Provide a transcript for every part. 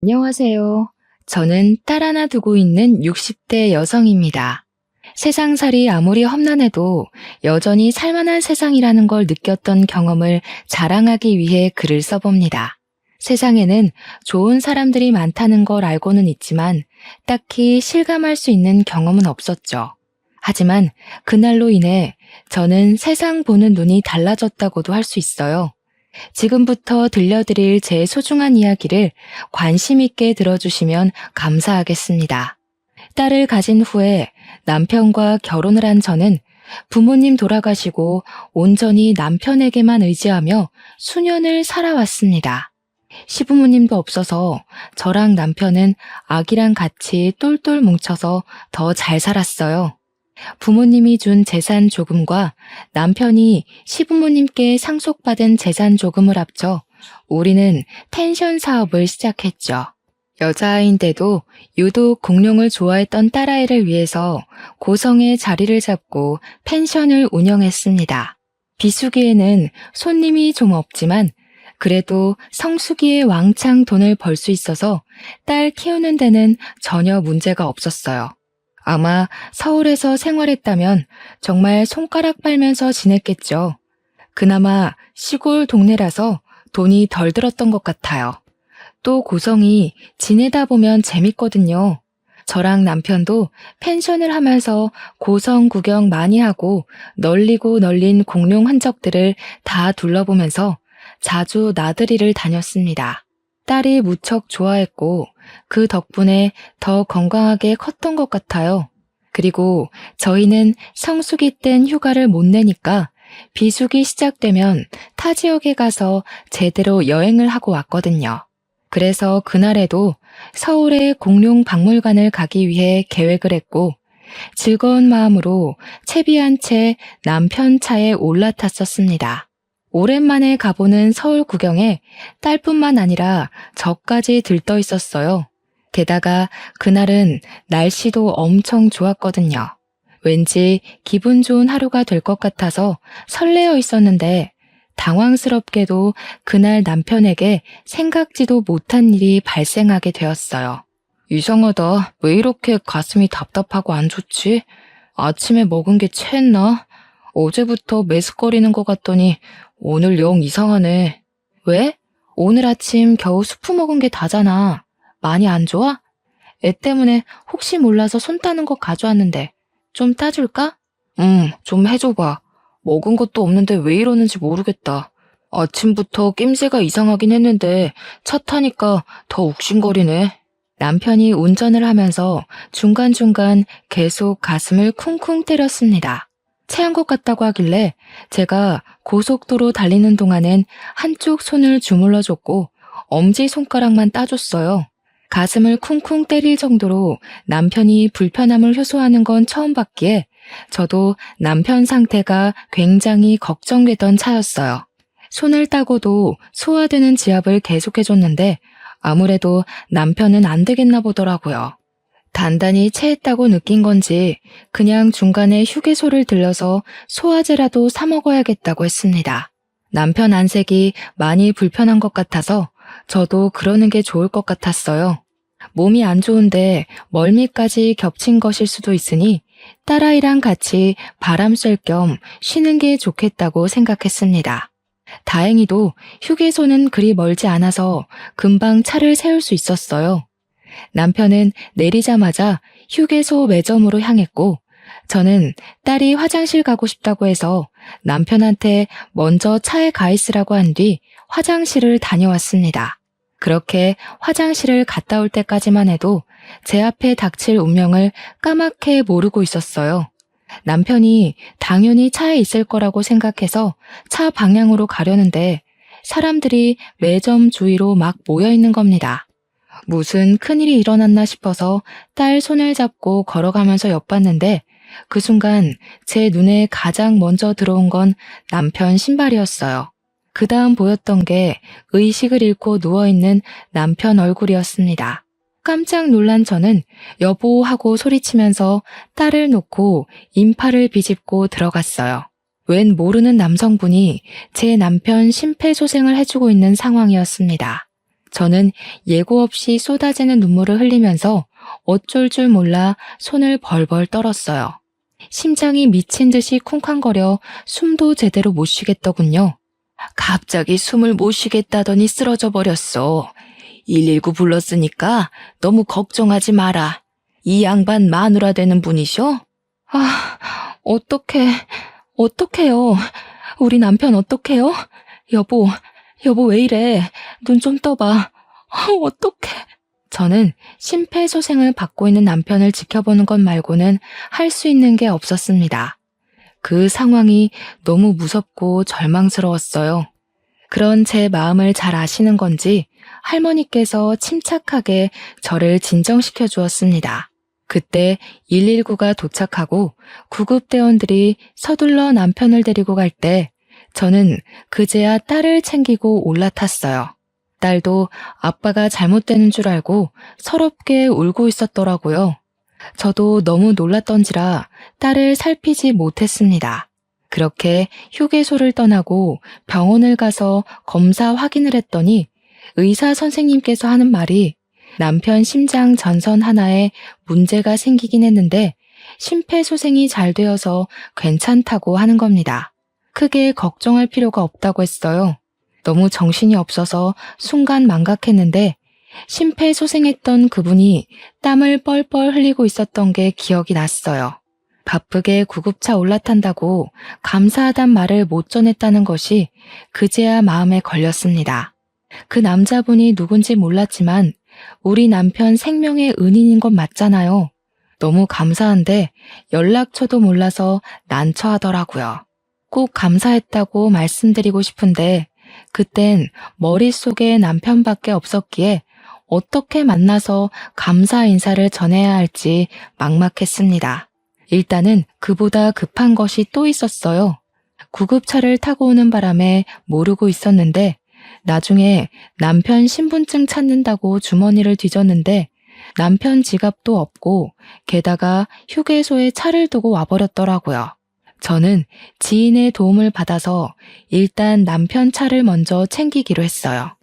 안녕하세요. 저는 딸 하나 두고 있는 60대 여성입니다. 세상살이 아무리 험난해도 여전히 살만한 세상이라는 걸 느꼈던 경험을 자랑하기 위해 글을 써봅니다. 세상에는 좋은 사람들이 많다는 걸 알고는 있지만 딱히 실감할 수 있는 경험은 없었죠. 하지만 그날로 인해 저는 세상 보는 눈이 달라졌다고도 할 수 있어요. 지금부터 들려드릴 제 소중한 이야기를 관심 있게 들어주시면 감사하겠습니다. 딸을 가진 후에 남편과 결혼을 한 저는 부모님 돌아가시고 온전히 남편에게만 의지하며 수년을 살아왔습니다. 시부모님도 없어서 저랑 남편은 아기랑 같이 똘똘 뭉쳐서 더 잘 살았어요. 부모님이 준 재산 조금과 남편이 시부모님께 상속받은 재산 조금을 합쳐 우리는 펜션 사업을 시작했죠. 여자아이인데도 유독 공룡을 좋아했던 딸아이를 위해서 고성에 자리를 잡고 펜션을 운영했습니다. 비수기에는 손님이 좀 없지만 그래도 성수기에 왕창 돈을 벌 수 있어서 딸 키우는 데는 전혀 문제가 없었어요. 아마 서울에서 생활했다면 정말 손가락 빨면서 지냈겠죠. 그나마 시골 동네라서 돈이 덜 들었던 것 같아요. 또 고성이 지내다 보면 재밌거든요. 저랑 남편도 펜션을 하면서 고성 구경 많이 하고 널리고 널린 공룡 흔적들을 다 둘러보면서 자주 나들이를 다녔습니다. 딸이 무척 좋아했고 그 덕분에 더 건강하게 컸던 것 같아요. 그리고 저희는 성수기 땐 휴가를 못 내니까 비수기 시작되면 타 지역에 가서 제대로 여행을 하고 왔거든요. 그래서 그날에도 서울의 공룡 박물관을 가기 위해 계획을 했고 즐거운 마음으로 채비한 채 남편 차에 올라탔었습니다. 오랜만에 가보는 서울 구경에 딸뿐만 아니라 저까지 들떠 있었어요. 게다가 그날은 날씨도 엄청 좋았거든요. 왠지 기분 좋은 하루가 될 것 같아서 설레어 있었는데 당황스럽게도 그날 남편에게 생각지도 못한 일이 발생하게 되었어요. 이상하다. 왜 이렇게 가슴이 답답하고 안 좋지? 아침에 먹은 게 체했나? 어제부터 메스꺼리는 것 같더니 오늘 영 이상하네. 왜? 오늘 아침 겨우 수프 먹은 게 다잖아. 많이 안 좋아? 애 때문에 혹시 몰라서 손 따는 거 가져왔는데 좀 따줄까? 좀 해줘봐. 먹은 것도 없는데 왜 이러는지 모르겠다. 아침부터 낌새가 이상하긴 했는데 차 타니까 더 욱신거리네. 남편이 운전을 하면서 중간중간 계속 가슴을 쿵쿵 때렸습니다. 체한 것 같다고 하길래 제가 고속도로 달리는 동안엔 한쪽 손을 주물러줬고 엄지손가락만 따줬어요. 가슴을 쿵쿵 때릴 정도로 남편이 불편함을 호소하는 건 처음 봤기에 저도 남편 상태가 굉장히 걱정되던 차였어요. 손을 따고도 소화되는 지압을 계속해줬는데 아무래도 남편은 안 되겠나 보더라고요. 단단히 체했다고 느낀 건지 그냥 중간에 휴게소를 들러서 소화제라도 사 먹어야겠다고 했습니다. 남편 안색이 많이 불편한 것 같아서 저도 그러는 게 좋을 것 같았어요. 몸이 안 좋은데 멀미까지 겹친 것일 수도 있으니 딸아이랑 같이 바람 쐴 겸 쉬는 게 좋겠다고 생각했습니다. 다행히도 휴게소는 그리 멀지 않아서 금방 차를 세울 수 있었어요. 남편은 내리자마자 휴게소 매점으로 향했고 저는 딸이 화장실 가고 싶다고 해서 남편한테 먼저 차에 가 있으라고 한 뒤 화장실을 다녀왔습니다. 그렇게 화장실을 갔다 올 때까지만 해도 제 앞에 닥칠 운명을 까맣게 모르고 있었어요. 남편이 당연히 차에 있을 거라고 생각해서 차 방향으로 가려는데 사람들이 매점 주위로 막 모여 있는 겁니다. 무슨 큰일이 일어났나 싶어서 딸 손을 잡고 걸어가면서 엿봤는데 그 순간 제 눈에 가장 먼저 들어온 건 남편 신발이었어요. 그 다음 보였던 게 의식을 잃고 누워있는 남편 얼굴이었습니다. 깜짝 놀란 저는 여보 하고 소리치면서 딸을 놓고 인파를 비집고 들어갔어요. 웬 모르는 남성분이 제 남편 심폐소생을 해주고 있는 상황이었습니다. 저는 예고 없이 쏟아지는 눈물을 흘리면서 어쩔 줄 몰라 손을 벌벌 떨었어요. 심장이 미친 듯이 쿵쾅거려 숨도 제대로 못 쉬겠더군요. 갑자기 숨을 못 쉬겠다더니 쓰러져 버렸어. 119 불렀으니까 너무 걱정하지 마라. 이 양반 마누라 되는 분이셔? 어떡해요. 우리 남편 어떡해요? 여보 왜 이래? 눈 좀 떠봐. 어떡해. 저는 심폐소생을 받고 있는 남편을 지켜보는 것 말고는 할 수 있는 게 없었습니다. 그 상황이 너무 무섭고 절망스러웠어요. 그런 제 마음을 잘 아시는 건지 할머니께서 침착하게 저를 진정시켜 주었습니다. 그때 119가 도착하고 구급대원들이 서둘러 남편을 데리고 갈 때 저는 그제야 딸을 챙기고 올라탔어요. 딸도 아빠가 잘못되는 줄 알고 서럽게 울고 있었더라고요. 저도 너무 놀랐던지라 딸을 살피지 못했습니다. 그렇게 휴게소를 떠나고 병원을 가서 검사 확인을 했더니 의사 선생님께서 하는 말이 남편 심장 전선 하나에 문제가 생기긴 했는데 심폐소생이 잘 되어서 괜찮다고 하는 겁니다. 크게 걱정할 필요가 없다고 했어요. 너무 정신이 없어서 순간 망각했는데 심폐소생했던 그분이 땀을 뻘뻘 흘리고 있었던 게 기억이 났어요. 바쁘게 구급차 올라탄다고 감사하단 말을 못 전했다는 것이 그제야 마음에 걸렸습니다. 그 남자분이 누군지 몰랐지만 우리 남편 생명의 은인인 것 맞잖아요. 너무 감사한데 연락처도 몰라서 난처하더라고요. 꼭 감사했다고 말씀드리고 싶은데 그땐 머릿속에 남편밖에 없었기에 어떻게 만나서 감사 인사를 전해야 할지 막막했습니다. 일단은 그보다 급한 것이 또 있었어요. 구급차를 타고 오는 바람에 모르고 있었는데 나중에 남편 신분증 찾는다고 주머니를 뒤졌는데 남편 지갑도 없고 게다가 휴게소에 차를 두고 와버렸더라고요. 저는 지인의 도움을 받아서 일단 남편 차를 먼저 챙기기로 했어요.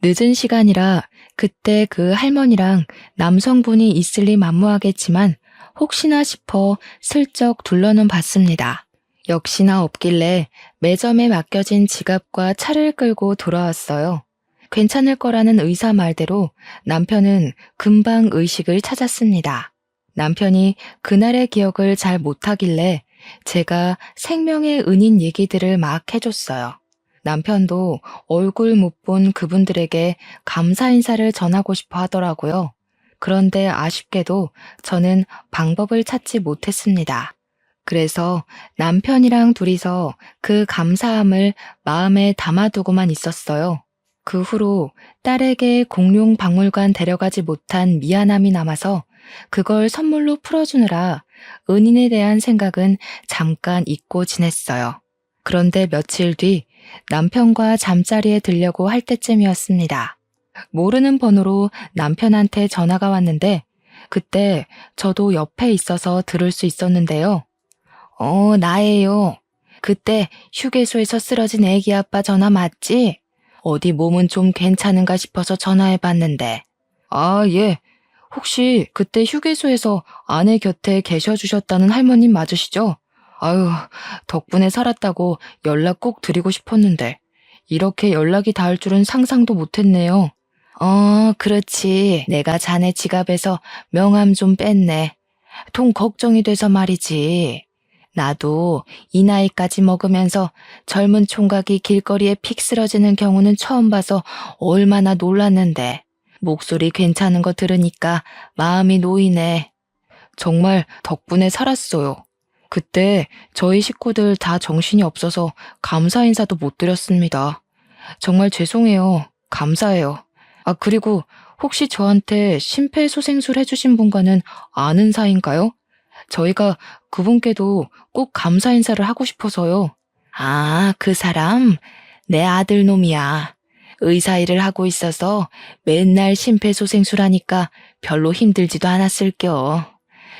늦은 시간이라 그때 그 할머니랑 남성분이 있을리 만무하겠지만 혹시나 싶어 슬쩍 둘러는 봤습니다. 역시나 없길래 매점에 맡겨진 지갑과 차를 끌고 돌아왔어요. 괜찮을 거라는 의사 말대로 남편은 금방 의식을 찾았습니다. 남편이 그날의 기억을 잘 못하길래 제가 생명의 은인 얘기들을 막 해줬어요. 남편도 얼굴 못 본 그분들에게 감사 인사를 전하고 싶어 하더라고요. 그런데 아쉽게도 저는 방법을 찾지 못했습니다. 그래서 남편이랑 둘이서 그 감사함을 마음에 담아두고만 있었어요. 그 후로 딸에게 공룡 박물관 데려가지 못한 미안함이 남아서 그걸 선물로 풀어주느라 은인에 대한 생각은 잠깐 잊고 지냈어요. 그런데 며칠 뒤 남편과 잠자리에 들려고 할 때쯤이었습니다. 모르는 번호로 남편한테 전화가 왔는데 그때 저도 옆에 있어서 들을 수 있었는데요. 나예요. 그때 휴게소에서 쓰러진 애기 아빠 전화 맞지? 어디 몸은 좀 괜찮은가 싶어서 전화해봤는데. 예. 혹시 그때 휴게소에서 아내 곁에 계셔주셨다는 할머님 맞으시죠? 아유, 덕분에 살았다고 연락 꼭 드리고 싶었는데 이렇게 연락이 닿을 줄은 상상도 못했네요. 그렇지. 내가 자네 지갑에서 명함 좀 뺐네. 통 걱정이 돼서 말이지. 나도 이 나이까지 먹으면서 젊은 총각이 길거리에 픽 쓰러지는 경우는 처음 봐서 얼마나 놀랐는데 목소리 괜찮은 거 들으니까 마음이 놓이네. 정말 덕분에 살았어요. 그때 저희 식구들 다 정신이 없어서 감사 인사도 못 드렸습니다. 정말 죄송해요. 감사해요. 그리고 혹시 저한테 심폐소생술 해주신 분과는 아는 사이인가요? 저희가 그분께도 꼭 감사 인사를 하고 싶어서요. 그 사람? 내 아들 놈이야. 의사 일을 하고 있어서 맨날 심폐소생술 하니까 별로 힘들지도 않았을겨.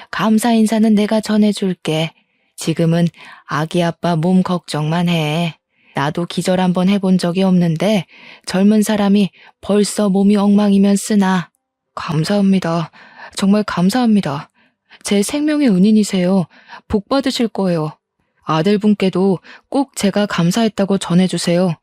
감사 인사는 내가 전해줄게. 지금은 아기 아빠 몸 걱정만 해. 나도 기절 한번 해본 적이 없는데 젊은 사람이 벌써 몸이 엉망이면 쓰나. 감사합니다. 정말 감사합니다. 제 생명의 은인이세요. 복 받으실 거예요. 아들분께도 꼭 제가 감사했다고 전해주세요.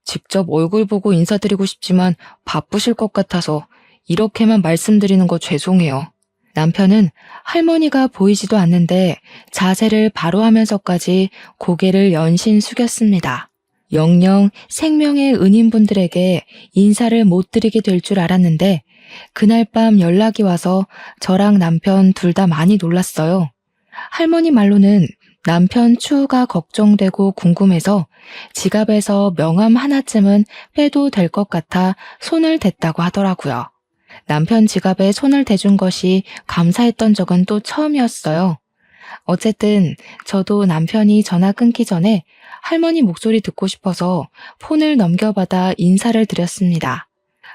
직접 얼굴 보고 인사드리고 싶지만 바쁘실 것 같아서 이렇게만 말씀드리는 거 죄송해요. 남편은 할머니가 보이지도 않는데 자세를 바로 하면서까지 고개를 연신 숙였습니다. 영영 생명의 은인분들에게 인사를 못 드리게 될 줄 알았는데 그날 밤 연락이 와서 저랑 남편 둘 다 많이 놀랐어요. 할머니 말로는 남편 추후가 걱정되고 궁금해서 지갑에서 명함 하나쯤은 빼도 될 것 같아 손을 댔다고 하더라고요. 남편 지갑에 손을 대준 것이 감사했던 적은 또 처음이었어요. 어쨌든 저도 남편이 전화 끊기 전에 할머니 목소리 듣고 싶어서 폰을 넘겨받아 인사를 드렸습니다.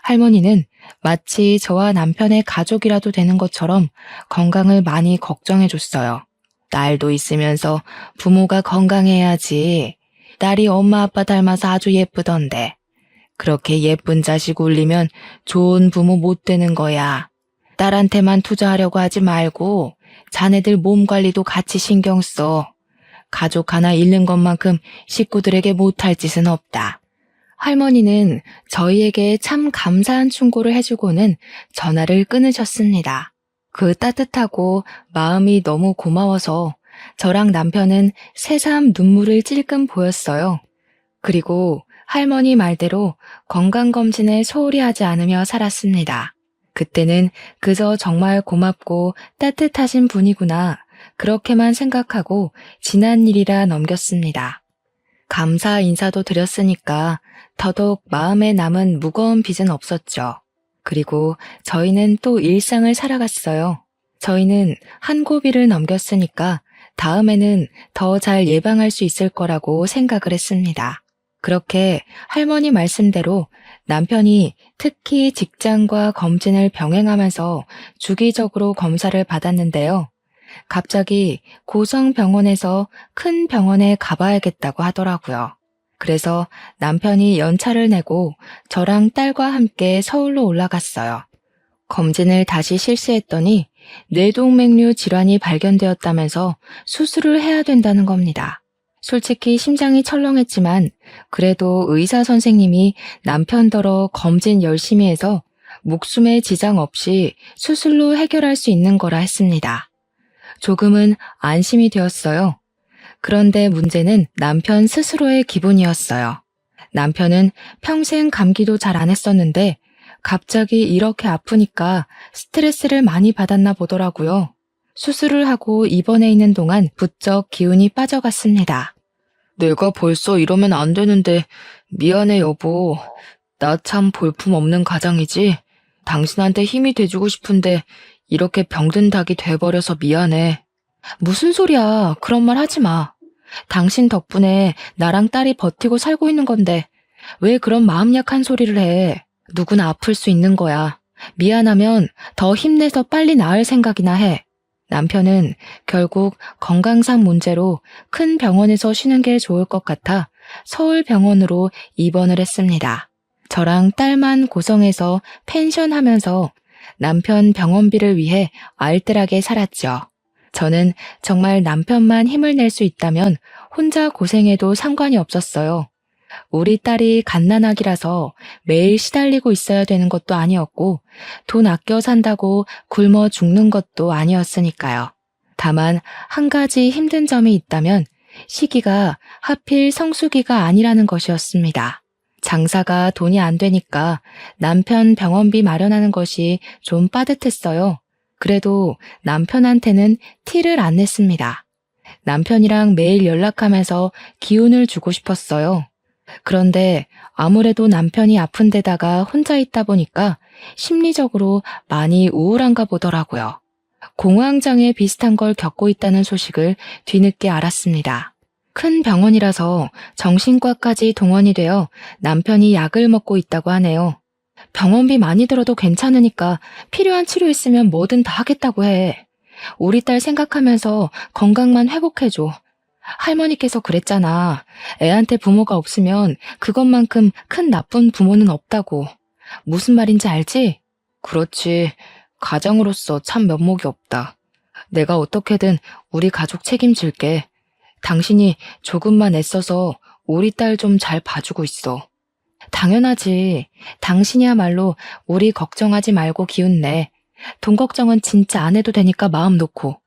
할머니는 마치 저와 남편의 가족이라도 되는 것처럼 건강을 많이 걱정해줬어요. 딸도 있으면서 부모가 건강해야지. 딸이 엄마 아빠 닮아서 아주 예쁘던데. 그렇게 예쁜 자식 울리면 좋은 부모 못 되는 거야. 딸한테만 투자하려고 하지 말고 자네들 몸 관리도 같이 신경 써. 가족 하나 잃는 것만큼 식구들에게 못할 짓은 없다. 할머니는 저희에게 참 감사한 충고를 해주고는 전화를 끊으셨습니다. 그 따뜻하고 마음이 너무 고마워서 저랑 남편은 새삼 눈물을 찔끔 보였어요. 그리고 할머니 말대로 건강검진에 소홀히 하지 않으며 살았습니다. 그때는 그저 정말 고맙고 따뜻하신 분이구나 그렇게만 생각하고 지난 일이라 넘겼습니다. 감사 인사도 드렸으니까 더더욱 마음에 남은 무거운 빚은 없었죠. 그리고 저희는 또 일상을 살아갔어요. 저희는 한 고비를 넘겼으니까 다음에는 더 잘 예방할 수 있을 거라고 생각을 했습니다. 그렇게 할머니 말씀대로 남편이 특히 직장과 검진을 병행하면서 주기적으로 검사를 받았는데요. 갑자기 고성병원에서 큰 병원에 가봐야겠다고 하더라고요. 그래서 남편이 연차를 내고 저랑 딸과 함께 서울로 올라갔어요. 검진을 다시 실시했더니 뇌동맥류 질환이 발견되었다면서 수술을 해야 된다는 겁니다. 솔직히 심장이 철렁했지만 그래도 의사 선생님이 남편더러 검진 열심히 해서 목숨에 지장 없이 수술로 해결할 수 있는 거라 했습니다. 조금은 안심이 되었어요. 그런데 문제는 남편 스스로의 기분이었어요. 남편은 평생 감기도 잘 안 했었는데 갑자기 이렇게 아프니까 스트레스를 많이 받았나 보더라고요. 수술을 하고 입원해 있는 동안 부쩍 기운이 빠져갔습니다. 내가 벌써 이러면 안 되는데 미안해 여보. 나 참 볼품없는 가장이지. 당신한테 힘이 돼주고 싶은데 이렇게 병든 닭이 돼버려서 미안해. 무슨 소리야. 그런 말 하지 마. 당신 덕분에 나랑 딸이 버티고 살고 있는 건데 왜 그런 마음 약한 소리를 해. 누구나 아플 수 있는 거야. 미안하면 더 힘내서 빨리 나을 생각이나 해. 남편은 결국 건강상 문제로 큰 병원에서 쉬는 게 좋을 것 같아 서울병원으로 입원을 했습니다. 저랑 딸만 고성에서 펜션 하면서 남편 병원비를 위해 알뜰하게 살았죠. 저는 정말 남편만 힘을 낼 수 있다면 혼자 고생해도 상관이 없었어요. 우리 딸이 갓난아기라서 매일 시달리고 있어야 되는 것도 아니었고 돈 아껴 산다고 굶어 죽는 것도 아니었으니까요. 다만 한 가지 힘든 점이 있다면 시기가 하필 성수기가 아니라는 것이었습니다. 장사가 돈이 안 되니까 남편 병원비 마련하는 것이 좀 빠듯했어요. 그래도 남편한테는 티를 안 냈습니다. 남편이랑 매일 연락하면서 기운을 주고 싶었어요. 그런데 아무래도 남편이 아픈 데다가 혼자 있다 보니까 심리적으로 많이 우울한가 보더라고요. 공황장애 비슷한 걸 겪고 있다는 소식을 뒤늦게 알았습니다. 큰 병원이라서 정신과까지 동원이 되어 남편이 약을 먹고 있다고 하네요. 병원비 많이 들어도 괜찮으니까 필요한 치료 있으면 뭐든 다 하겠다고 해. 우리 딸 생각하면서 건강만 회복해줘. 할머니께서 그랬잖아. 애한테 부모가 없으면 그것만큼 큰 나쁜 부모는 없다고. 무슨 말인지 알지? 그렇지. 가장으로서 참 면목이 없다. 내가 어떻게든 우리 가족 책임질게. 당신이 조금만 애써서 우리 딸 좀 잘 봐주고 있어. 당연하지. 당신이야말로 우리 걱정하지 말고 기운내. 돈 걱정은 진짜 안 해도 되니까 마음 놓고.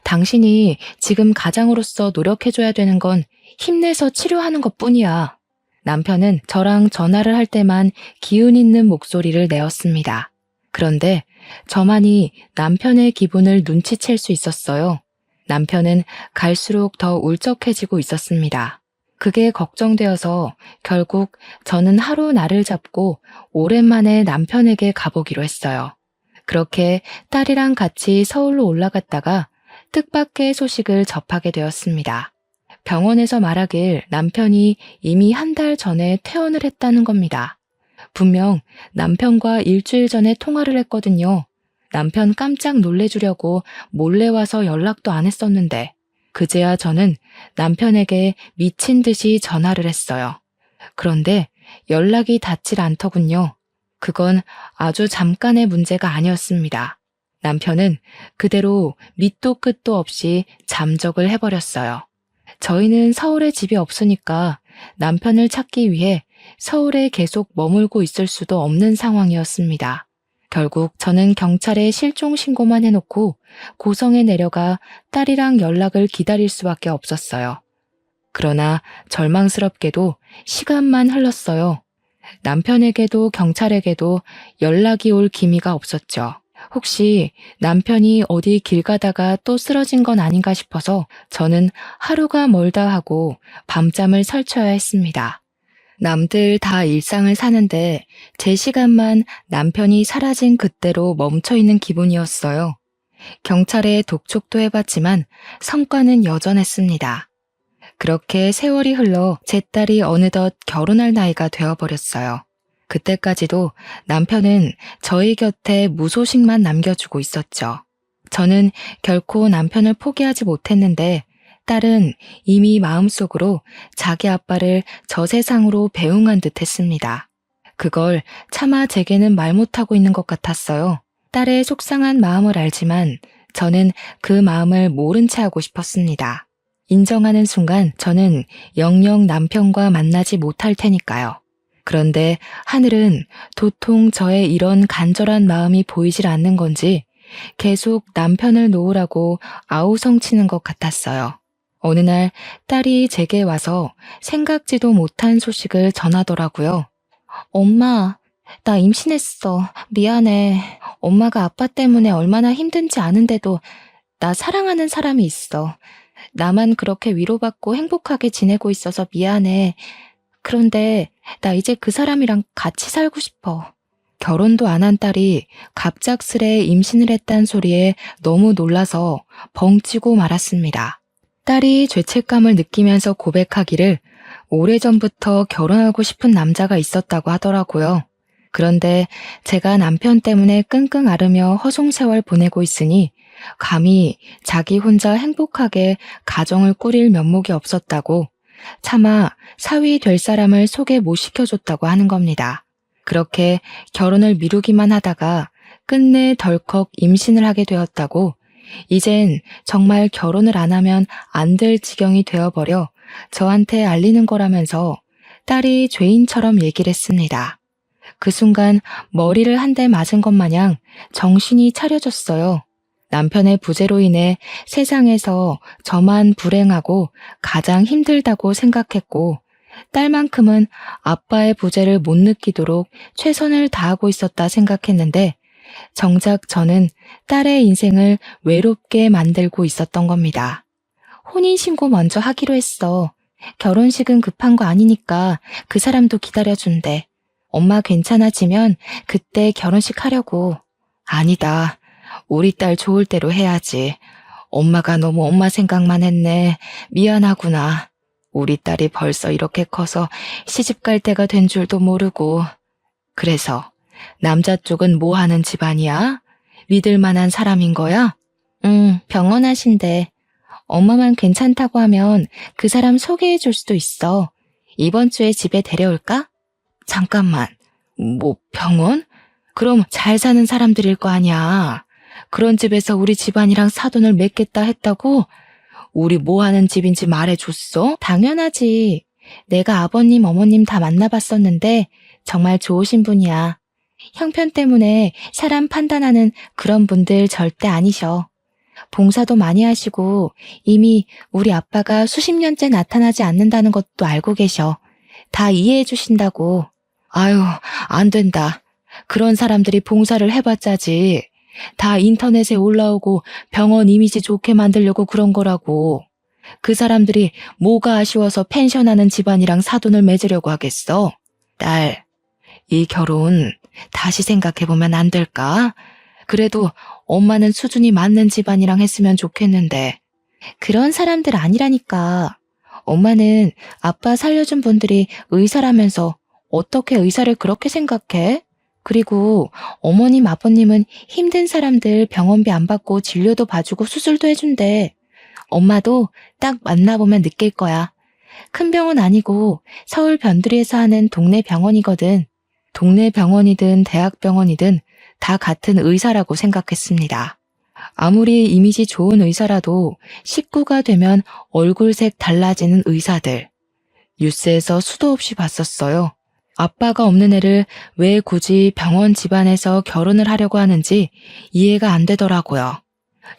당신이 지금 가장으로서 노력해줘야 되는 건 힘내서 치료하는 것뿐이야. 남편은 저랑 전화를 할 때만 기운 있는 목소리를 내었습니다. 그런데 저만이 남편의 기분을 눈치챌 수 있었어요. 남편은 갈수록 더 울적해지고 있었습니다. 그게 걱정되어서 결국 저는 하루 날을 잡고 오랜만에 남편에게 가보기로 했어요. 그렇게 딸이랑 같이 서울로 올라갔다가 뜻밖의 소식을 접하게 되었습니다. 병원에서 말하길 남편이 이미 한 달 전에 퇴원을 했다는 겁니다. 분명 남편과 일주일 전에 통화를 했거든요. 남편 깜짝 놀래주려고 몰래 와서 연락도 안 했었는데 그제야 저는 남편에게 미친 듯이 전화를 했어요. 그런데 연락이 닿질 않더군요. 그건 아주 잠깐의 문제가 아니었습니다. 남편은 그대로 밑도 끝도 없이 잠적을 해버렸어요. 저희는 서울에 집이 없으니까 남편을 찾기 위해 서울에 계속 머물고 있을 수도 없는 상황이었습니다. 결국 저는 경찰에 실종 신고만 해놓고 고성에 내려가 딸이랑 연락을 기다릴 수밖에 없었어요. 그러나 절망스럽게도 시간만 흘렀어요. 남편에게도 경찰에게도 연락이 올 기미가 없었죠. 혹시 남편이 어디 길 가다가 또 쓰러진 건 아닌가 싶어서 저는 하루가 멀다 하고 밤잠을 설쳐야 했습니다. 남들 다 일상을 사는데 제 시간만 남편이 사라진 그때로 멈춰있는 기분이었어요. 경찰에 독촉도 해봤지만 성과는 여전했습니다. 그렇게 세월이 흘러 제 딸이 어느덧 결혼할 나이가 되어버렸어요. 그때까지도 남편은 저희 곁에 무소식만 남겨주고 있었죠. 저는 결코 남편을 포기하지 못했는데 딸은 이미 마음속으로 자기 아빠를 저 세상으로 배웅한 듯 했습니다. 그걸 차마 제게는 말 못하고 있는 것 같았어요. 딸의 속상한 마음을 알지만 저는 그 마음을 모른 채 하고 싶었습니다. 인정하는 순간 저는 영영 남편과 만나지 못할 테니까요. 그런데 하늘은 도통 저의 이런 간절한 마음이 보이질 않는 건지 계속 남편을 놓으라고 아우성치는 것 같았어요. 어느 날 딸이 제게 와서 생각지도 못한 소식을 전하더라고요. 엄마, 나 임신했어. 미안해. 엄마가 아빠 때문에 얼마나 힘든지 아는데도 나 사랑하는 사람이 있어. 나만 그렇게 위로받고 행복하게 지내고 있어서 미안해. 그런데 나 이제 그 사람이랑 같이 살고 싶어. 결혼도 안 한 딸이 갑작스레 임신을 했단 소리에 너무 놀라서 벙찌고 말았습니다. 딸이 죄책감을 느끼면서 고백하기를 오래전부터 결혼하고 싶은 남자가 있었다고 하더라고요. 그런데 제가 남편 때문에 끙끙 앓으며 허송세월 보내고 있으니 감히 자기 혼자 행복하게 가정을 꾸릴 면목이 없었다고 차마 사위 될 사람을 소개 못 시켜줬다고 하는 겁니다. 그렇게 결혼을 미루기만 하다가 끝내 덜컥 임신을 하게 되었다고 이젠 정말 결혼을 안 하면 안 될 지경이 되어버려 저한테 알리는 거라면서 딸이 죄인처럼 얘기를 했습니다. 그 순간 머리를 한 대 맞은 것 마냥 정신이 차려졌어요. 남편의 부재로 인해 세상에서 저만 불행하고 가장 힘들다고 생각했고 딸만큼은 아빠의 부재를 못 느끼도록 최선을 다하고 있었다 생각했는데 정작 저는 딸의 인생을 외롭게 만들고 있었던 겁니다. 혼인신고 먼저 하기로 했어. 결혼식은 급한 거 아니니까 그 사람도 기다려준대. 엄마 괜찮아지면 그때 결혼식 하려고. 아니다. 우리 딸 좋을 대로 해야지. 엄마가 너무 엄마 생각만 했네. 미안하구나. 우리 딸이 벌써 이렇게 커서 시집 갈 때가 된 줄도 모르고. 그래서 남자 쪽은 뭐 하는 집안이야? 믿을 만한 사람인 거야? 응, 병원하신대. 엄마만 괜찮다고 하면 그 사람 소개해 줄 수도 있어. 이번 주에 집에 데려올까? 잠깐만. 뭐 병원? 그럼 잘 사는 사람들일 거 아니야. 그런 집에서 우리 집안이랑 사돈을 맺겠다 했다고? 우리 뭐 하는 집인지 말해줬어? 당연하지. 내가 아버님, 어머님 다 만나봤었는데 정말 좋으신 분이야. 형편 때문에 사람 판단하는 그런 분들 절대 아니셔. 봉사도 많이 하시고 이미 우리 아빠가 수십 년째 나타나지 않는다는 것도 알고 계셔. 다 이해해 주신다고. 아유, 안 된다. 그런 사람들이 봉사를 해봤자지. 다 인터넷에 올라오고 병원 이미지 좋게 만들려고 그런 거라고. 그 사람들이 뭐가 아쉬워서 펜션하는 집안이랑 사돈을 맺으려고 하겠어? 딸, 이 결혼 다시 생각해보면 안 될까? 그래도 엄마는 수준이 맞는 집안이랑 했으면 좋겠는데. 그런 사람들 아니라니까. 엄마는 아빠 살려준 분들이 의사라면서 어떻게 의사를 그렇게 생각해? 그리고 어머님, 아버님은 힘든 사람들 병원비 안 받고 진료도 봐주고 수술도 해준대. 엄마도 딱 만나보면 느낄 거야. 큰 병원 아니고 서울 변두리에서 하는 동네 병원이거든. 동네 병원이든 대학병원이든 다 같은 의사라고 생각했습니다. 아무리 이미지 좋은 의사라도 식구가 되면 얼굴색 달라지는 의사들. 뉴스에서 수도 없이 봤었어요. 아빠가 없는 애를 왜 굳이 병원 집안에서 결혼을 하려고 하는지 이해가 안 되더라고요.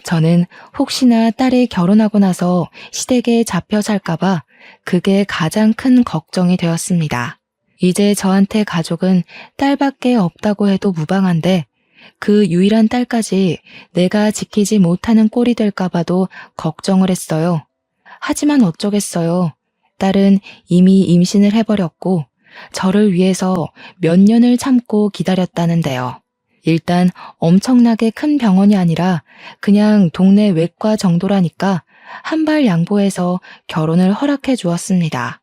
저는 혹시나 딸이 결혼하고 나서 시댁에 잡혀 살까봐 그게 가장 큰 걱정이 되었습니다. 이제 저한테 가족은 딸밖에 없다고 해도 무방한데 그 유일한 딸까지 내가 지키지 못하는 꼴이 될까봐도 걱정을 했어요. 하지만 어쩌겠어요. 딸은 이미 임신을 해버렸고 저를 위해서 몇 년을 참고 기다렸다는데요. 일단 엄청나게 큰 병원이 아니라 그냥 동네 외과 정도라니까 한 발 양보해서 결혼을 허락해 주었습니다.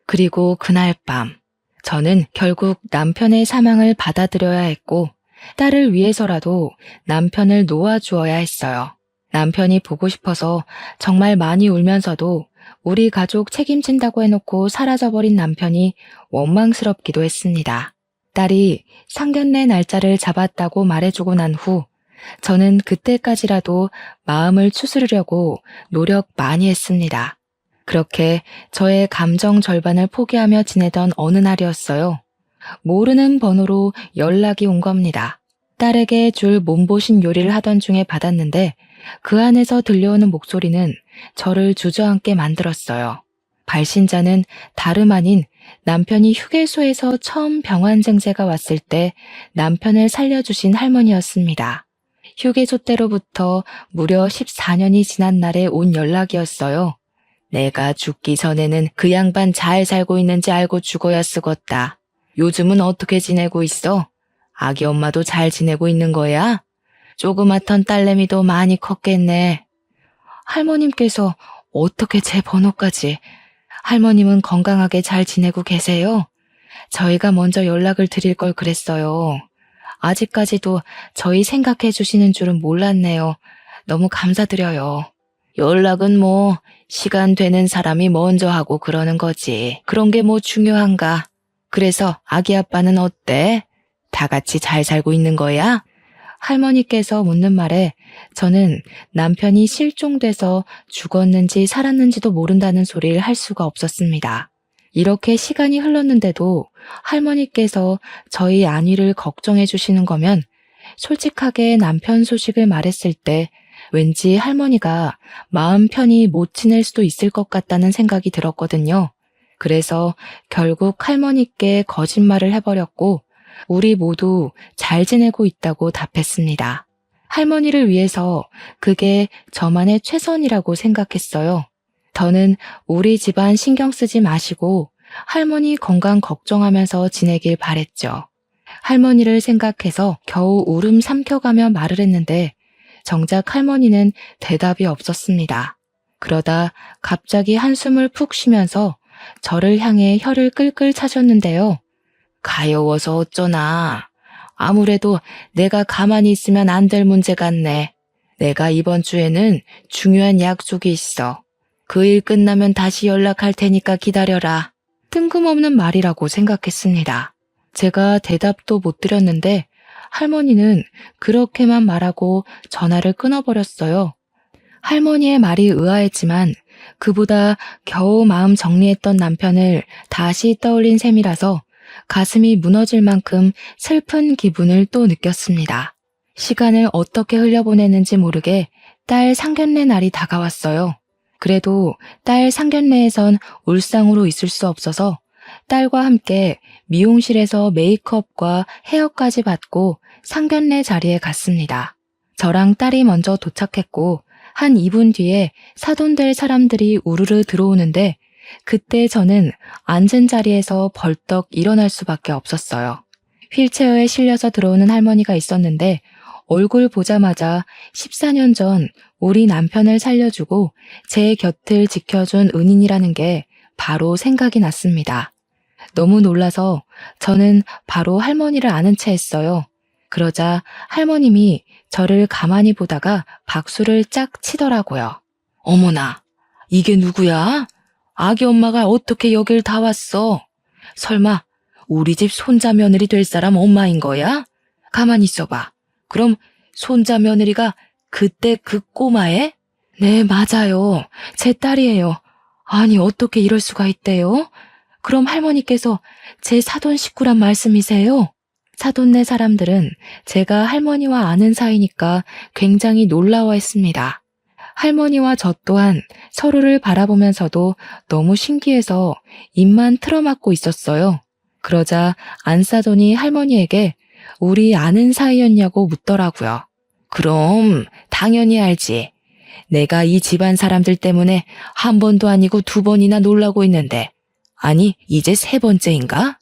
그리고 그날 밤 저는 결국 남편의 사망을 받아들여야 했고 딸을 위해서라도 남편을 놓아주어야 했어요. 남편이 보고 싶어서 정말 많이 울면서도 우리 가족 책임진다고 해놓고 사라져버린 남편이 원망스럽기도 했습니다. 딸이 상견례 날짜를 잡았다고 말해주고 난 후 저는 그때까지라도 마음을 추스르려고 노력 많이 했습니다. 그렇게 저의 감정 절반을 포기하며 지내던 어느 날이었어요. 모르는 번호로 연락이 온 겁니다. 딸에게 줄 몸보신 요리를 하던 중에 받았는데 그 안에서 들려오는 목소리는 저를 주저앉게 만들었어요. 발신자는 다름 아닌 남편이 휴게소에서 처음 병환증세가 왔을 때 남편을 살려주신 할머니였습니다. 휴게소 때로부터 무려 14년이 지난 날에 온 연락이었어요. 내가 죽기 전에는 그 양반 잘 살고 있는지 알고 죽어야 쓰겄다. 요즘은 어떻게 지내고 있어? 아기 엄마도 잘 지내고 있는 거야? 조그맣던 딸내미도 많이 컸겠네. 할머님께서 어떻게 제 번호까지? 할머님은 건강하게 잘 지내고 계세요? 저희가 먼저 연락을 드릴 걸 그랬어요. 아직까지도 저희 생각해 주시는 줄은 몰랐네요. 너무 감사드려요. 연락은 뭐 시간 되는 사람이 먼저 하고 그러는 거지. 그런 게 뭐 중요한가? 그래서 아기 아빠는 어때? 다 같이 잘 살고 있는 거야? 할머니께서 묻는 말에 저는 남편이 실종돼서 죽었는지 살았는지도 모른다는 소리를 할 수가 없었습니다. 이렇게 시간이 흘렀는데도 할머니께서 저희 안위를 걱정해 주시는 거면 솔직하게 남편 소식을 말했을 때 왠지 할머니가 마음 편히 못 지낼 수도 있을 것 같다는 생각이 들었거든요. 그래서 결국 할머니께 거짓말을 해버렸고 우리 모두 잘 지내고 있다고 답했습니다. 할머니를 위해서 그게 저만의 최선이라고 생각했어요. 더는 우리 집안 신경 쓰지 마시고 할머니 건강 걱정하면서 지내길 바랬죠. 할머니를 생각해서 겨우 울음 삼켜가며 말을 했는데 정작 할머니는 대답이 없었습니다. 그러다 갑자기 한숨을 푹 쉬면서 저를 향해 혀를 끌끌 차셨는데요. 가여워서 어쩌나. 아무래도 내가 가만히 있으면 안 될 문제 같네. 내가 이번 주에는 중요한 약속이 있어. 그 일 끝나면 다시 연락할 테니까 기다려라. 뜬금없는 말이라고 생각했습니다. 제가 대답도 못 드렸는데 할머니는 그렇게만 말하고 전화를 끊어버렸어요. 할머니의 말이 의아했지만 그보다 겨우 마음 정리했던 남편을 다시 떠올린 셈이라서 가슴이 무너질 만큼 슬픈 기분을 또 느꼈습니다. 시간을 어떻게 흘려보내는지 모르게 딸 상견례 날이 다가왔어요. 그래도 딸 상견례에선 울상으로 있을 수 없어서 딸과 함께 미용실에서 메이크업과 헤어까지 받고 상견례 자리에 갔습니다. 저랑 딸이 먼저 도착했고 한 2분 뒤에 사돈될 사람들이 우르르 들어오는데 그때 저는 앉은 자리에서 벌떡 일어날 수밖에 없었어요. 휠체어에 실려서 들어오는 할머니가 있었는데 얼굴 보자마자 14년 전 우리 남편을 살려주고 제 곁을 지켜준 은인이라는 게 바로 생각이 났습니다. 너무 놀라서 저는 바로 할머니를 아는 채 했어요. 그러자 할머님이 저를 가만히 보다가 박수를 짝 치더라고요. 어머나, 이게 누구야? 아기 엄마가 어떻게 여길 다 왔어? 설마 우리 집 손자 며느리 될 사람 엄마인 거야? 가만히 있어봐. 그럼 손자 며느리가 그때 그 꼬마애? 네, 맞아요. 제 딸이에요. 아니, 어떻게 이럴 수가 있대요? 그럼 할머니께서 제 사돈 식구란 말씀이세요? 사돈네 사람들은 제가 할머니와 아는 사이니까 굉장히 놀라워했습니다. 할머니와 저 또한 서로를 바라보면서도 너무 신기해서 입만 틀어막고 있었어요. 그러자 안사돈이 할머니에게 우리 아는 사이였냐고 묻더라고요. 그럼 당연히 알지. 내가 이 집안 사람들 때문에 한 번도 아니고 2번이나 놀라고 있는데, 아니 이제 3번째인가?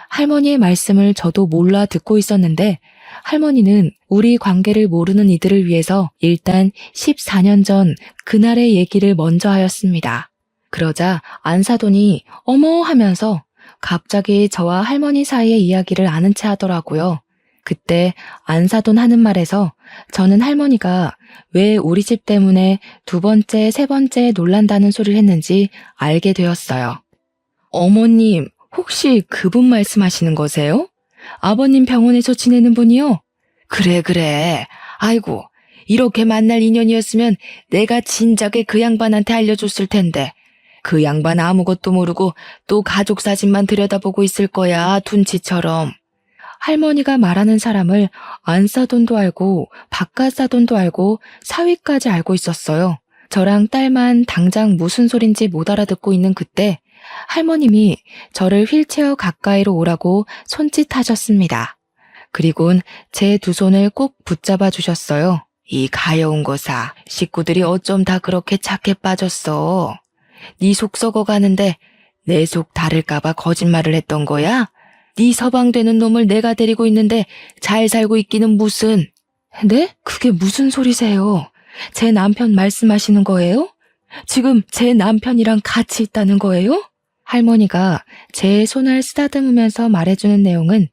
할머니의 말씀을 저도 몰라 듣고 있었는데 할머니는 우리 관계를 모르는 이들을 위해서 일단 14년 전 그날의 얘기를 먼저 하였습니다. 그러자 안사돈이 어머 하면서 갑자기 저와 할머니 사이의 이야기를 아는 채 하더라고요. 그때 안사돈 하는 말에서 저는 할머니가 왜 우리 집 때문에 2번째, 3번째 놀란다는 소리를 했는지 알게 되었어요. 어머님, 혹시 그분 말씀하시는 거세요? 아버님 병원에서 지내는 분이요? 그래. 아이고, 이렇게 만날 인연이었으면 내가 진작에 그 양반한테 알려줬을 텐데. 그 양반 아무것도 모르고 또 가족 사진만 들여다보고 있을 거야, 둔치처럼. 할머니가 말하는 사람을 안사돈도 알고 바깥사돈도 알고 사위까지 알고 있었어요. 저랑 딸만 당장 무슨 소린지 못 알아듣고 있는 그때 할머님이 저를 휠체어 가까이로 오라고 손짓하셨습니다. 그리곤 제 2손을 꼭 붙잡아 주셨어요. 이 가여운 거사, 식구들이 어쩜 다 그렇게 착해 빠졌어. 네 속 썩어가는데 내 속 다를까봐 거짓말을 했던 거야? 네 서방되는 놈을 내가 데리고 있는데 잘 살고 있기는 무슨. 네? 그게 무슨 소리세요? 제 남편 말씀하시는 거예요? 지금 제 남편이랑 같이 있다는 거예요? 할머니가 제 손을 쓰다듬으면서 말해주는 내용은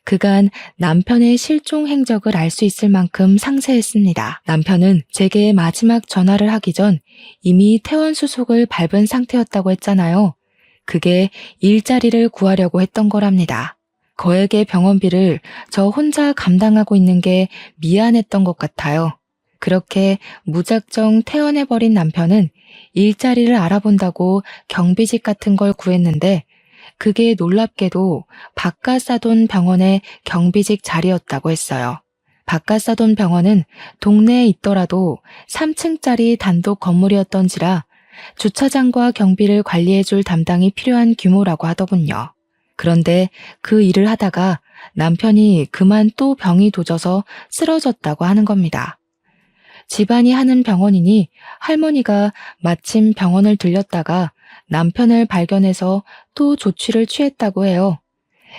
그간 남편의 실종 행적을 알 수 있을 만큼 상세했습니다. 남편은 제게 마지막 전화를 하기 전 이미 퇴원 수속을 밟은 상태였다고 했잖아요. 그게 일자리를 구하려고 했던 거랍니다. 거액의 병원비를 저 혼자 감당하고 있는 게 미안했던 것 같아요. 그렇게 무작정 퇴원해버린 남편은 일자리를 알아본다고 경비직 같은 걸 구했는데 그게 놀랍게도 바깥사돈 병원의 경비직 자리였다고 했어요. 바깥사돈 병원은 동네에 있더라도 3층짜리 단독 건물이었던지라 주차장과 경비를 관리해줄 담당이 필요한 규모라고 하더군요. 그런데 그 일을 하다가 남편이 그만 또 병이 도져서 쓰러졌다고 하는 겁니다. 집안이 하는 병원이니 할머니가 마침 병원을 들렸다가 남편을 발견해서 또 조치를 취했다고 해요.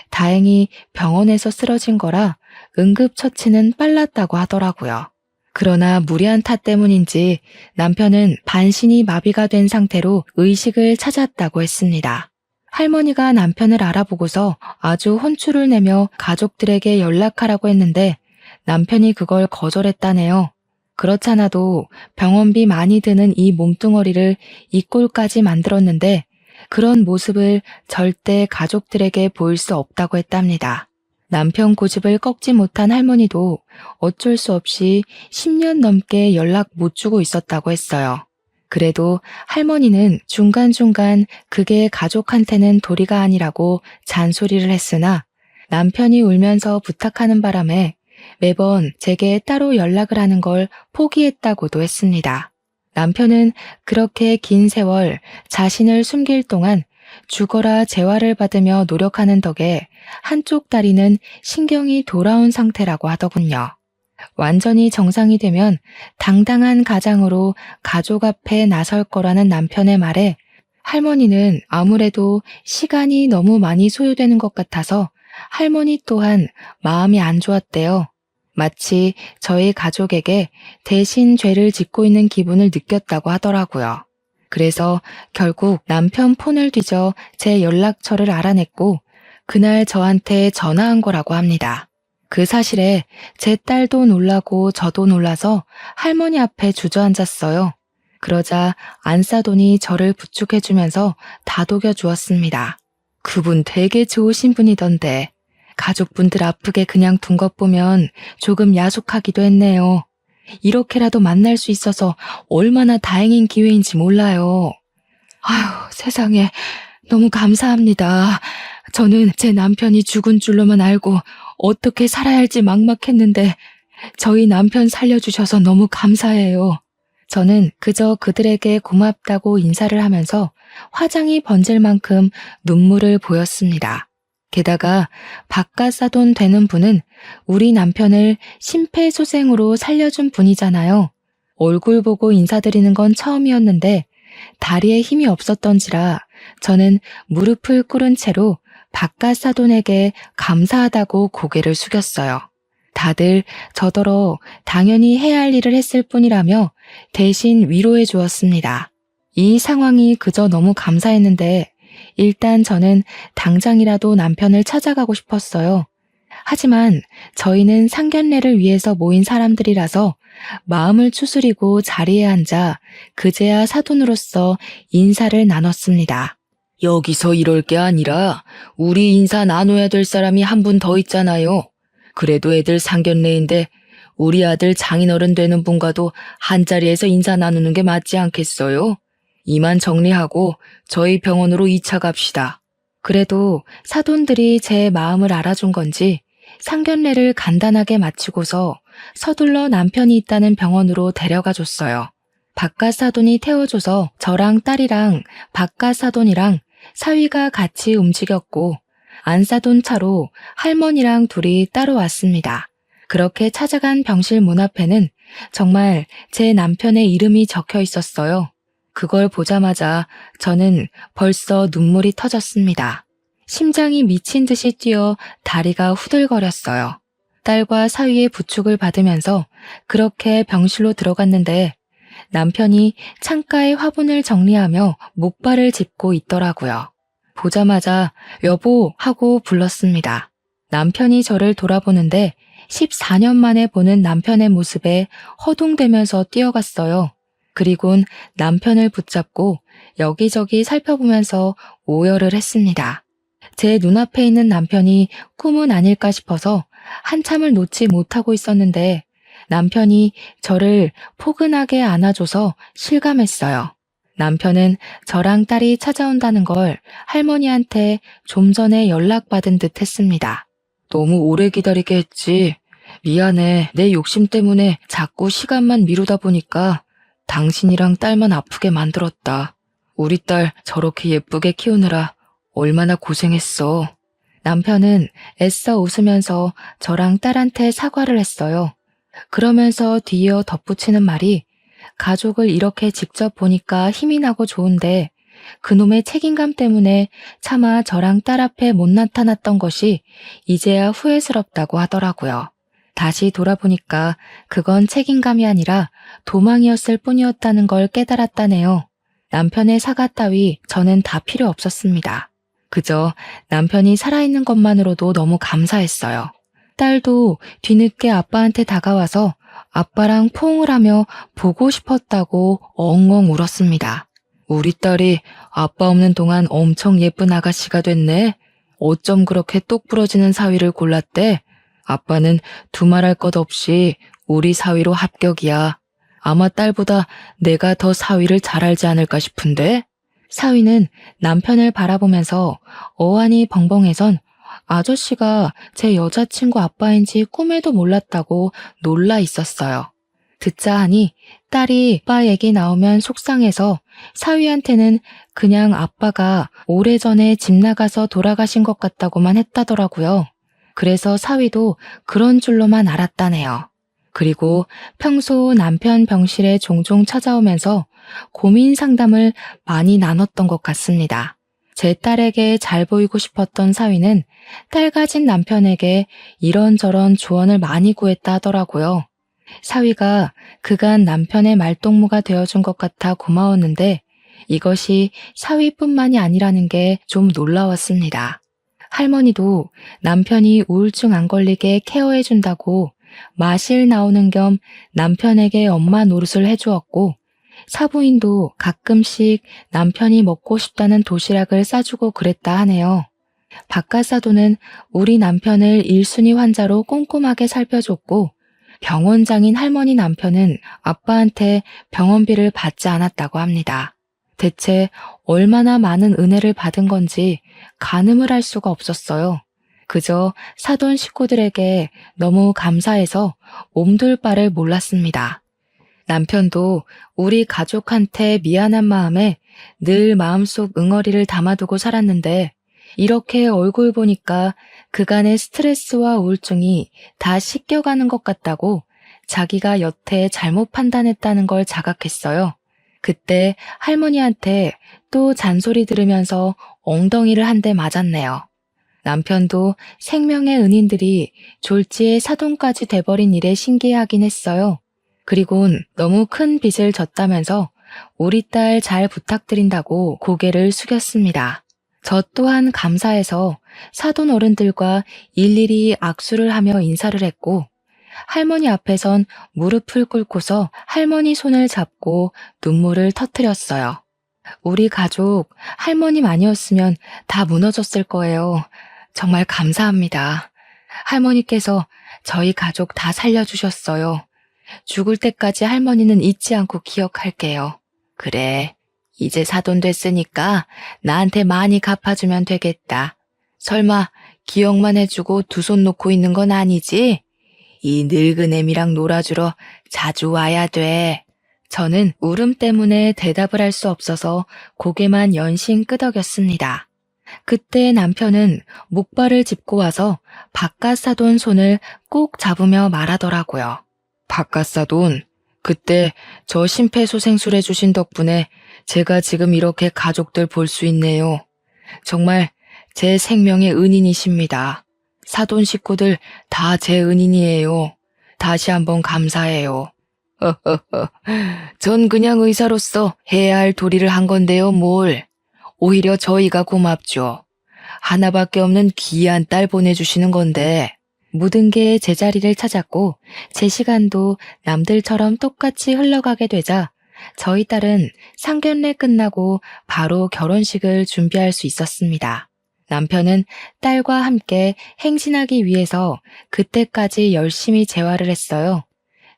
다행히 병원에서 쓰러진 거라 응급처치는 빨랐다고 하더라고요. 그러나 무리한 탓 때문인지 남편은 반신이 마비가 된 상태로 의식을 찾았다고 했습니다. 할머니가 남편을 알아보고서 아주 혼쭐을 내며 가족들에게 연락하라고 했는데 남편이 그걸 거절했다네요. 그렇잖아도 병원비 많이 드는 이 몸뚱어리를 이 꼴까지 만들었는데 그런 모습을 절대 가족들에게 보일 수 없다고 했답니다. 남편 고집을 꺾지 못한 할머니도 어쩔 수 없이 10년 넘게 연락 못 주고 있었다고 했어요. 그래도 할머니는 중간중간 그게 가족한테는 도리가 아니라고 잔소리를 했으나 남편이 울면서 부탁하는 바람에 매번 제게 따로 연락을 하는 걸 포기했다고도 했습니다. 남편은 그렇게 긴 세월 자신을 숨길 동안 죽어라 재활을 받으며 노력하는 덕에 한쪽 다리는 신경이 돌아온 상태라고 하더군요. 완전히 정상이 되면 당당한 가장으로 가족 앞에 나설 거라는 남편의 말에 할머니는 아무래도 시간이 너무 많이 소요되는 것 같아서 할머니 또한 마음이 안 좋았대요. 마치 저희 가족에게 대신 죄를 짓고 있는 기분을 느꼈다고 하더라고요. 그래서 결국 남편 폰을 뒤져 제 연락처를 알아냈고 그날 저한테 전화한 거라고 합니다. 그 사실에 제 딸도 놀라고 저도 놀라서 할머니 앞에 주저앉았어요. 그러자 안사돈이 저를 부축해주면서 다독여 주었습니다. 그분 되게 좋으신 분이던데 가족분들 아프게 그냥 둔 것 보면 조금 야속하기도 했네요. 이렇게라도 만날 수 있어서 얼마나 다행인 기회인지 몰라요. 아휴, 세상에 너무 감사합니다. 저는 제 남편이 죽은 줄로만 알고 어떻게 살아야 할지 막막했는데 저희 남편 살려주셔서 너무 감사해요. 저는 그저 그들에게 고맙다고 인사를 하면서 화장이 번질 만큼 눈물을 보였습니다. 게다가 바깥사돈 되는 분은 우리 남편을 심폐소생으로 살려준 분이잖아요. 얼굴 보고 인사드리는 건 처음이었는데 다리에 힘이 없었던지라 저는 무릎을 꿇은 채로 바깥사돈에게 감사하다고 고개를 숙였어요. 다들 저더러 당연히 해야 할 일을 했을 뿐이라며 대신 위로해 주었습니다. 이 상황이 그저 너무 감사했는데 일단 저는 당장이라도 남편을 찾아가고 싶었어요. 하지만 저희는 상견례를 위해서 모인 사람들이라서 마음을 추스리고 자리에 앉아 그제야 사돈으로서 인사를 나눴습니다. 여기서 이럴 게 아니라 우리 인사 나눠야 될 사람이 한 분 더 있잖아요. 그래도 애들 상견례인데 우리 아들 장인어른 되는 분과도 한자리에서 인사 나누는 게 맞지 않겠어요? 이만 정리하고 저희 병원으로 2차 갑시다. 그래도 사돈들이 제 마음을 알아준 건지 상견례를 간단하게 마치고서 서둘러 남편이 있다는 병원으로 데려가 줬어요. 바깥 사돈이 태워줘서 저랑 딸이랑 바깥 사돈이랑 사위가 같이 움직였고 안사돈 차로 할머니랑 둘이 따로 왔습니다. 그렇게 찾아간 병실 문 앞에는 정말 제 남편의 이름이 적혀 있었어요. 그걸 보자마자 저는 벌써 눈물이 터졌습니다. 심장이 미친 듯이 뛰어 다리가 후들거렸어요. 딸과 사위의 부축을 받으면서 그렇게 병실로 들어갔는데 남편이 창가에 화분을 정리하며 목발을 짚고 있더라고요. 보자마자 여보 하고 불렀습니다. 남편이 저를 돌아보는데 14년 만에 보는 남편의 모습에 허둥대면서 뛰어갔어요. 그리곤 남편을 붙잡고 여기저기 살펴보면서 오열을 했습니다. 제 눈앞에 있는 남편이 꿈은 아닐까 싶어서 한참을 놓지 못하고 있었는데 남편이 저를 포근하게 안아줘서 실감했어요. 남편은 저랑 딸이 찾아온다는 걸 할머니한테 좀 전에 연락받은 듯 했습니다. 너무 오래 기다리게 했지. 미안해. 내 욕심 때문에 자꾸 시간만 미루다 보니까 당신이랑 딸만 아프게 만들었다. 우리 딸 저렇게 예쁘게 키우느라 얼마나 고생했어. 남편은 애써 웃으면서 저랑 딸한테 사과를 했어요. 그러면서 뒤이어 덧붙이는 말이 가족을 이렇게 직접 보니까 힘이 나고 좋은데 그놈의 책임감 때문에 차마 저랑 딸 앞에 못 나타났던 것이 이제야 후회스럽다고 하더라고요. 다시 돌아보니까 그건 책임감이 아니라 도망이었을 뿐이었다는 걸 깨달았다네요. 남편의 사과 따위 저는 다 필요 없었습니다. 그저 남편이 살아있는 것만으로도 너무 감사했어요. 딸도 뒤늦게 아빠한테 다가와서 아빠랑 포옹을 하며 보고 싶었다고 엉엉 울었습니다. 우리 딸이 아빠 없는 동안 엄청 예쁜 아가씨가 됐네. 어쩜 그렇게 똑 부러지는 사위를 골랐대? 아빠는 두말할 것 없이 우리 사위로 합격이야. 아마 딸보다 내가 더 사위를 잘 알지 않을까 싶은데? 사위는 남편을 바라보면서 어안이 벙벙해선 아저씨가 제 여자친구 아빠인지 꿈에도 몰랐다고 놀라 있었어요. 듣자 하니 딸이 아빠 얘기 나오면 속상해서 사위한테는 그냥 아빠가 오래전에 집 나가서 돌아가신 것 같다고만 했다더라고요. 그래서 사위도 그런 줄로만 알았다네요. 그리고 평소 남편 병실에 종종 찾아오면서 고민 상담을 많이 나눴던 것 같습니다. 제 딸에게 잘 보이고 싶었던 사위는 딸 가진 남편에게 이런저런 조언을 많이 구했다 하더라고요. 사위가 그간 남편의 말동무가 되어준 것 같아 고마웠는데 이것이 사위뿐만이 아니라는 게 좀 놀라웠습니다. 할머니도 남편이 우울증 안 걸리게 케어해준다고 마실 나오는 겸 남편에게 엄마 노릇을 해주었고 사부인도 가끔씩 남편이 먹고 싶다는 도시락을 싸주고 그랬다 하네요. 바깥사도는 우리 남편을 1순위 환자로 꼼꼼하게 살펴줬고 병원장인 할머니 남편은 아빠한테 병원비를 받지 않았다고 합니다. 대체 얼마나 많은 은혜를 받은 건지 가늠을 할 수가 없었어요. 그저 사돈 식구들에게 너무 감사해서 몸둘 바를 몰랐습니다. 남편도 우리 가족한테 미안한 마음에 늘 마음속 응어리를 담아두고 살았는데 이렇게 얼굴 보니까 그간의 스트레스와 우울증이 다 씻겨가는 것 같다고 자기가 여태 잘못 판단했다는 걸 자각했어요. 그때 할머니한테 또 잔소리 들으면서 엉덩이를 한 대 맞았네요. 남편도 생명의 은인들이 졸지에 사돈까지 돼버린 일에 신기해하긴 했어요. 그리곤 너무 큰 빚을 졌다면서 우리 딸 잘 부탁드린다고 고개를 숙였습니다. 저 또한 감사해서 사돈 어른들과 일일이 악수를 하며 인사를 했고 할머니 앞에선 무릎을 꿇고서 할머니 손을 잡고 눈물을 터뜨렸어요. 우리 가족 할머님 아니었으면 다 무너졌을 거예요. 정말 감사합니다. 할머니께서 저희 가족 다 살려주셨어요. 죽을 때까지 할머니는 잊지 않고 기억할게요. 그래, 이제 사돈 됐으니까 나한테 많이 갚아주면 되겠다. 설마 기억만 해주고 두 손 놓고 있는 건 아니지? 이 늙은 애미랑 놀아주러 자주 와야 돼. 저는 울음 때문에 대답을 할 수 없어서 고개만 연신 끄덕였습니다. 그때 남편은 목발을 짚고 와서 바깥사돈 손을 꼭 잡으며 말하더라고요. 바깥사돈, 그때 저 심폐소생술 해주신 덕분에 제가 지금 이렇게 가족들 볼 수 있네요. 정말 제 생명의 은인이십니다. 사돈 식구들 다 제 은인이에요. 다시 한번 감사해요. 전 그냥 의사로서 해야 할 도리를 한 건데요, 뭘. 오히려 저희가 고맙죠. 하나밖에 없는 귀한 딸 보내주시는 건데. 모든 게 제자리를 찾았고 제 시간도 남들처럼 똑같이 흘러가게 되자 저희 딸은 상견례 끝나고 바로 결혼식을 준비할 수 있었습니다. 남편은 딸과 함께 행진하기 위해서 그때까지 열심히 재활을 했어요.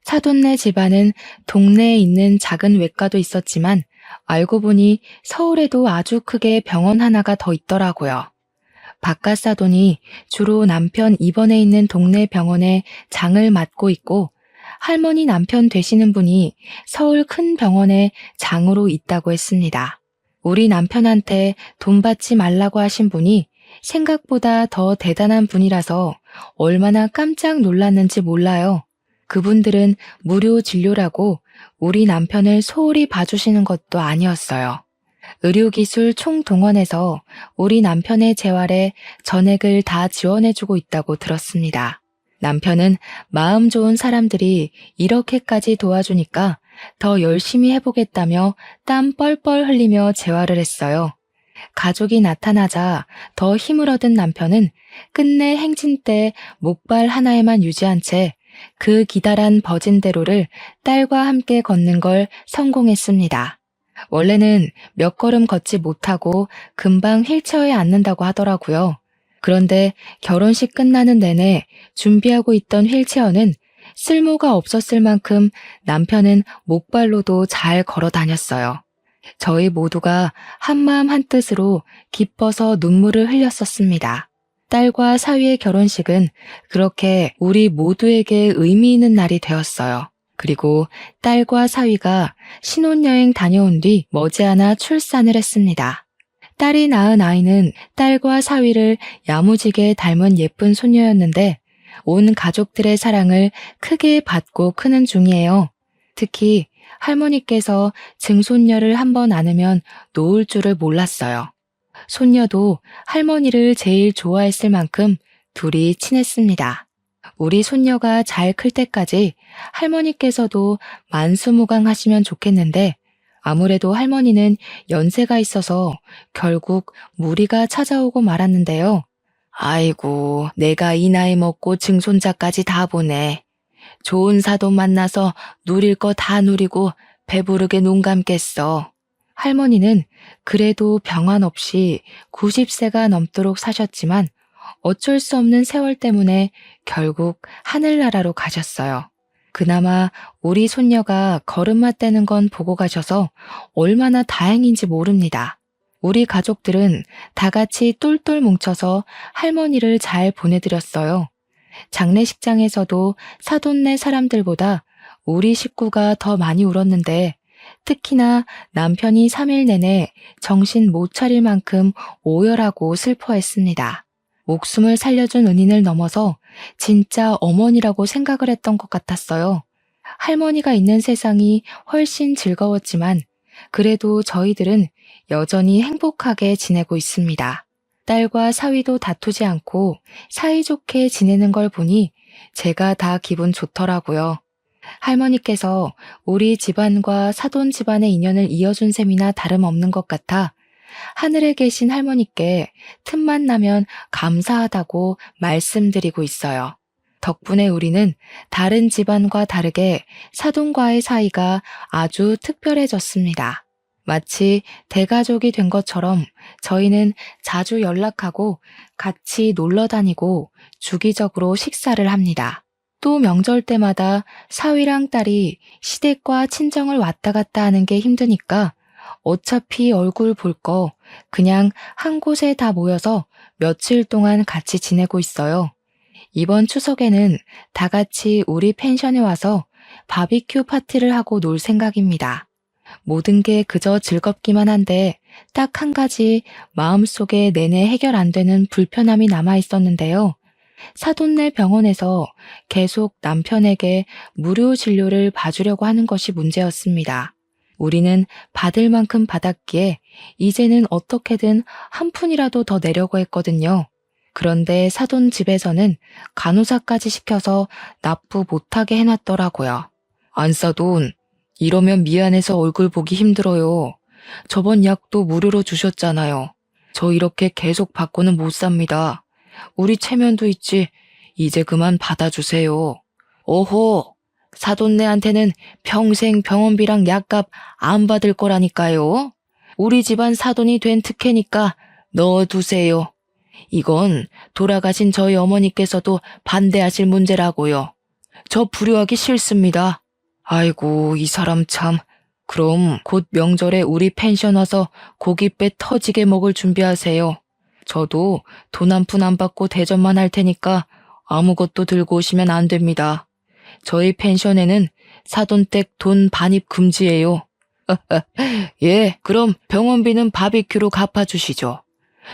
사돈네 집안은 동네에 있는 작은 외과도 있었지만 알고 보니 서울에도 아주 크게 병원 하나가 더 있더라고요. 바깥사돈이 주로 남편 입원해 있는 동네 병원에 장을 맡고 있고 할머니 남편 되시는 분이 서울 큰 병원에 장으로 있다고 했습니다. 우리 남편한테 돈 받지 말라고 하신 분이 생각보다 더 대단한 분이라서 얼마나 깜짝 놀랐는지 몰라요. 그분들은 무료 진료라고 우리 남편을 소홀히 봐주시는 것도 아니었어요. 의료기술 총동원해서 우리 남편의 재활에 전액을 다 지원해주고 있다고 들었습니다. 남편은 마음 좋은 사람들이 이렇게까지 도와주니까 더 열심히 해보겠다며 땀 뻘뻘 흘리며 재활을 했어요. 가족이 나타나자 더 힘을 얻은 남편은 끝내 행진 때 목발 하나에만 유지한 채 그 기다란 버진대로를 딸과 함께 걷는 걸 성공했습니다. 원래는 몇 걸음 걷지 못하고 금방 휠체어에 앉는다고 하더라고요. 그런데 결혼식 끝나는 내내 준비하고 있던 휠체어는 쓸모가 없었을 만큼 남편은 목발로도 잘 걸어 다녔어요. 저희 모두가 한마음 한뜻으로 기뻐서 눈물을 흘렸었습니다. 딸과 사위의 결혼식은 그렇게 우리 모두에게 의미 있는 날이 되었어요. 그리고 딸과 사위가 신혼여행 다녀온 뒤 머지않아 출산을 했습니다. 딸이 낳은 아이는 딸과 사위를 야무지게 닮은 예쁜 소녀였는데 온 가족들의 사랑을 크게 받고 크는 중이에요. 특히 할머니께서 증손녀를 한번 안으면 놓을 줄을 몰랐어요. 손녀도 할머니를 제일 좋아했을 만큼 둘이 친했습니다. 우리 손녀가 잘 클 때까지 할머니께서도 만수무강하시면 좋겠는데 아무래도 할머니는 연세가 있어서 결국 무리가 찾아오고 말았는데요. 아이고, 내가 이 나이 먹고 증손자까지 다 보네. 좋은 사돈 만나서 누릴 거 다 누리고 배부르게 눈 감겠어. 할머니는 그래도 병환 없이 90세가 넘도록 사셨지만 어쩔 수 없는 세월 때문에 결국 하늘나라로 가셨어요. 그나마 우리 손녀가 걸음마 떼는 건 보고 가셔서 얼마나 다행인지 모릅니다. 우리 가족들은 다 같이 똘똘 뭉쳐서 할머니를 잘 보내드렸어요. 장례식장에서도 사돈네 사람들보다 우리 식구가 더 많이 울었는데 특히나 남편이 3일 내내 정신 못 차릴 만큼 오열하고 슬퍼했습니다. 목숨을 살려준 은인을 넘어서 진짜 어머니라고 생각을 했던 것 같았어요. 할머니가 있는 세상이 훨씬 즐거웠지만 그래도 저희들은 여전히 행복하게 지내고 있습니다. 딸과 사위도 다투지 않고 사이좋게 지내는 걸 보니 제가 다 기분 좋더라고요. 할머니께서 우리 집안과 사돈 집안의 인연을 이어준 셈이나 다름없는 것 같아 하늘에 계신 할머니께 틈만 나면 감사하다고 말씀드리고 있어요. 덕분에 우리는 다른 집안과 다르게 사돈과의 사이가 아주 특별해졌습니다. 마치 대가족이 된 것처럼 저희는 자주 연락하고 같이 놀러 다니고 주기적으로 식사를 합니다. 또 명절 때마다 사위랑 딸이 시댁과 친정을 왔다 갔다 하는 게 힘드니까 어차피 얼굴 볼 거 그냥 한 곳에 다 모여서 며칠 동안 같이 지내고 있어요. 이번 추석에는 다 같이 우리 펜션에 와서 바비큐 파티를 하고 놀 생각입니다. 모든 게 그저 즐겁기만 한데 딱 한 가지 마음속에 내내 해결 안 되는 불편함이 남아 있었는데요. 사돈네 병원에서 계속 남편에게 무료 진료를 봐주려고 하는 것이 문제였습니다. 우리는 받을 만큼 받았기에 이제는 어떻게든 한 푼이라도 더 내려고 했거든요. 그런데 사돈 집에서는 간호사까지 시켜서 납부 못하게 해놨더라고요. 안사돈, 이러면 미안해서 얼굴 보기 힘들어요. 저번 약도 무료로 주셨잖아요. 저 이렇게 계속 받고는 못 삽니다. 우리 체면도 있지. 이제 그만 받아주세요. 오호, 사돈네한테는 평생 병원비랑 약값 안 받을 거라니까요. 우리 집안 사돈이 된 특혜니까 넣어두세요. 이건 돌아가신 저희 어머니께서도 반대하실 문제라고요. 저 불효하기 싫습니다. 아이고, 이 사람 참. 그럼 곧 명절에 우리 펜션 와서 고깃배 터지게 먹을 준비하세요. 저도 돈 한 푼 안 받고 대접만 할 테니까 아무것도 들고 오시면 안 됩니다. 저희 펜션에는 사돈댁 돈 반입 금지예요. 예, 그럼 병원비는 바비큐로 갚아주시죠.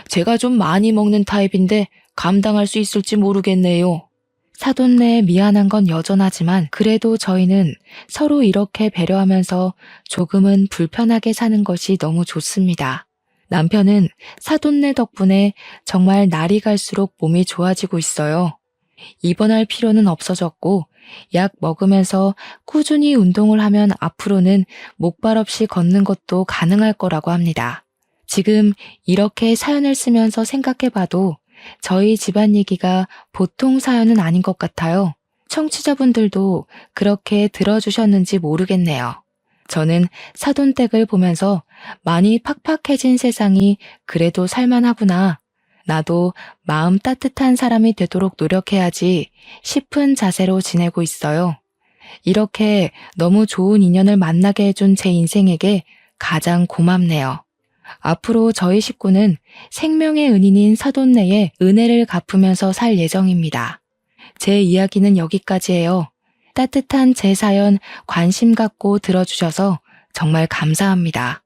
제가 좀 많이 먹는 타입인데 감당할 수 있을지 모르겠네요. 사돈네에 미안한 건 여전하지만 그래도 저희는 서로 이렇게 배려하면서 조금은 불편하게 사는 것이 너무 좋습니다. 남편은 사돈네 덕분에 정말 날이 갈수록 몸이 좋아지고 있어요. 입원할 필요는 없어졌고 약 먹으면서 꾸준히 운동을 하면 앞으로는 목발 없이 걷는 것도 가능할 거라고 합니다. 지금 이렇게 사연을 쓰면서 생각해봐도 저희 집안 얘기가 보통 사연은 아닌 것 같아요. 청취자분들도 그렇게 들어주셨는지 모르겠네요. 저는 사돈댁을 보면서 많이 팍팍해진 세상이 그래도 살만하구나. 나도 마음 따뜻한 사람이 되도록 노력해야지 싶은 자세로 지내고 있어요. 이렇게 너무 좋은 인연을 만나게 해준 제 인생에게 가장 고맙네요. 앞으로 저희 식구는 생명의 은인인 사돈네의 은혜를 갚으면서 살 예정입니다. 제 이야기는 여기까지예요. 따뜻한 제 사연 관심 갖고 들어주셔서 정말 감사합니다.